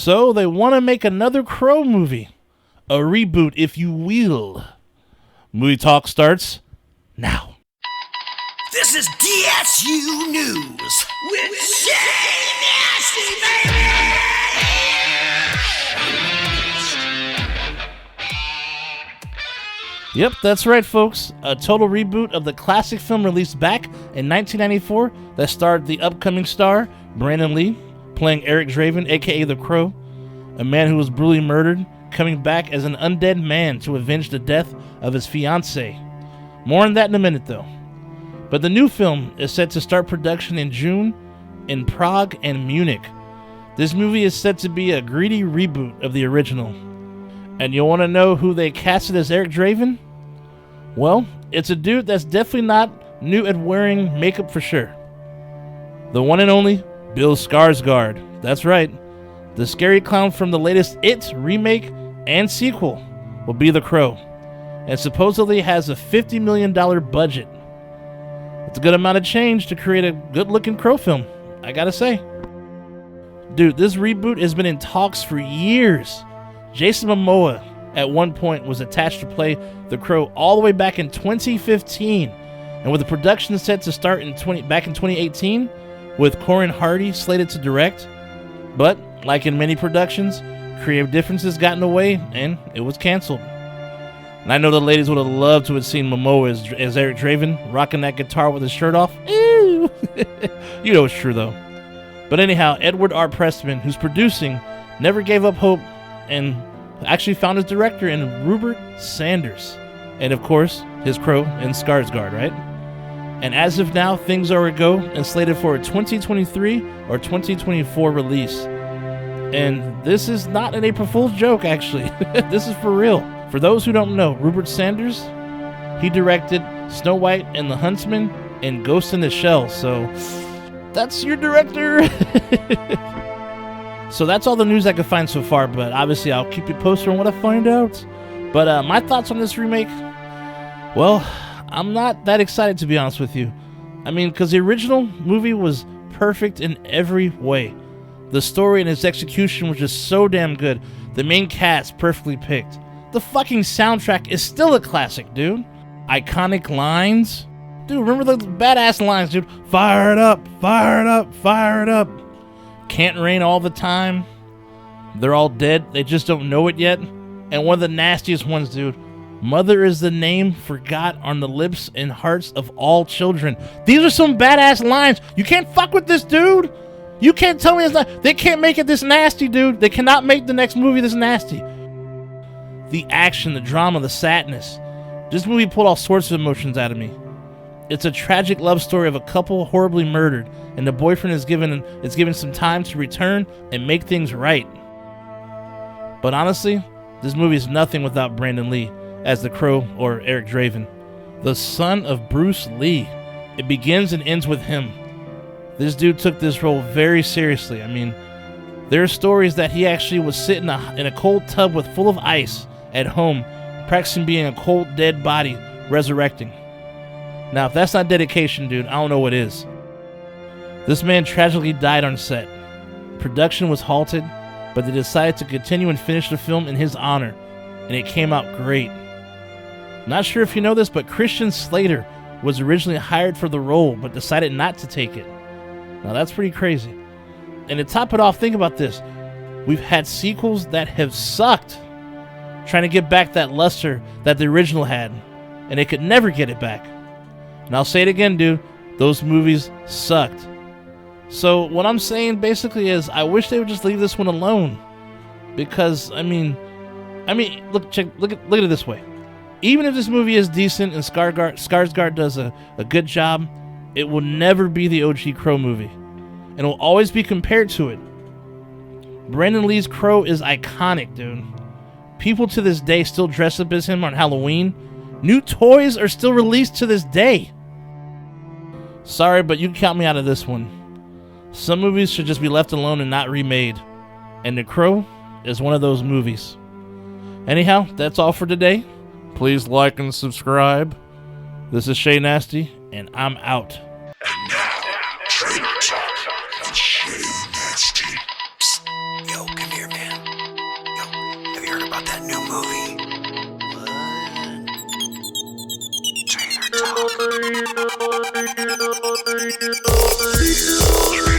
So they want to make another Crow movie. A reboot, if you will. Movie talk starts now. This is DSU News with Shane Nasty, baby! Yep, that's right, folks. A total reboot of the classic film released back in 1994 that starred the upcoming star, Brandon Lee, playing Eric Draven, a.k.a. The Crow, a man who was brutally murdered, coming back as an undead man to avenge the death of his fiancée. More on that in a minute, though. But the new film is set to start production in June in Prague and Munich. This movie is set to be a greedy reboot of the original. And you want to know who they casted as Eric Draven? Well, it's a dude that's definitely not new at wearing makeup for sure. The one and only Bill Skarsgård. That's right. The scary clown from the latest It remake and sequel will be the Crow, and supposedly has a $50 million budget. It's a good amount of change to create a good-looking Crow film, I gotta say. Dude, this reboot has been in talks for years. Jason Momoa at one point was attached to play the Crow all the way back in 2015, and with the production set to start back in 2018, with Corin Hardy slated to direct. But like in many productions, creative differences got in the way, and it was canceled. And I know the ladies would have loved to have seen Momoa as Eric Draven, rocking that guitar with his shirt off. Ew! You know it's true, though. But anyhow, Edward R. Pressman, who's producing, never gave up hope and actually found his director in Rupert Sanders. And of course, his Crow in Skarsgård, right? And as of now, things are a go and slated for a 2023 or 2024 release. And this is not an April Fool's joke, actually. This is for real. For those who don't know, Rupert Sanders, he directed Snow White and the Huntsman and Ghost in the Shell. So that's your director. So that's all the news I could find so far, but obviously I'll keep you posted on what I find out. But my thoughts on this remake, well, I'm not that excited, to be honest with you. I mean, because the original movie was perfect in every way. The story and its execution was just so damn good. The main cast perfectly picked. The fucking soundtrack is still a classic, dude. Iconic lines. Dude, remember those badass lines, dude? Fire it up, fire it up, fire it up. Can't rain all the time. They're all dead. They just don't know it yet. And one of the nastiest ones, dude. Mother is the name forgot on the lips and hearts of all children. These are some badass lines. You can't fuck with this, dude. You can't tell me it's not. They can't make it this nasty, dude. They cannot make the next movie this nasty. The action, the drama, the sadness. This movie pulled all sorts of emotions out of me. It's a tragic love story of a couple horribly murdered, and the boyfriend is given some time to return and make things right. But honestly, this movie is nothing without Brandon Lee as the Crow, or Eric Draven, the son of Bruce Lee. It begins and ends with him. This dude took this role very seriously. I mean, there are stories that he actually was sitting in a cold tub full of ice at home, practicing being a cold, dead body, resurrecting. Now, if that's not dedication, dude, I don't know what is. This man tragically died on set. Production was halted, but they decided to continue and finish the film in his honor, and it came out great. Not sure if you know this, but Christian Slater was originally hired for the role, but decided not to take it. Now, that's pretty crazy. And to top it off, think about this. We've had sequels that have sucked, trying to get back that luster that the original had, and they could never get it back. And I'll say it again, dude, those movies sucked. So what I'm saying basically is I wish they would just leave this one alone. Because, I mean, look at it this way. Even if this movie is decent and Skarsgård does a good job, it will never be the OG Crow movie. And it will always be compared to it. Brandon Lee's Crow is iconic, dude. People to this day still dress up as him on Halloween. New toys are still released to this day. Sorry, but you can count me out of this one. Some movies should just be left alone and not remade. And The Crow is one of those movies. Anyhow, that's all for today. Please like and subscribe. This is Shay Nasty, and I'm out. And now, Trailer Talk with Shane Nasty. Psst. Yo, come here, man. about that new movie? What? Trailer talk.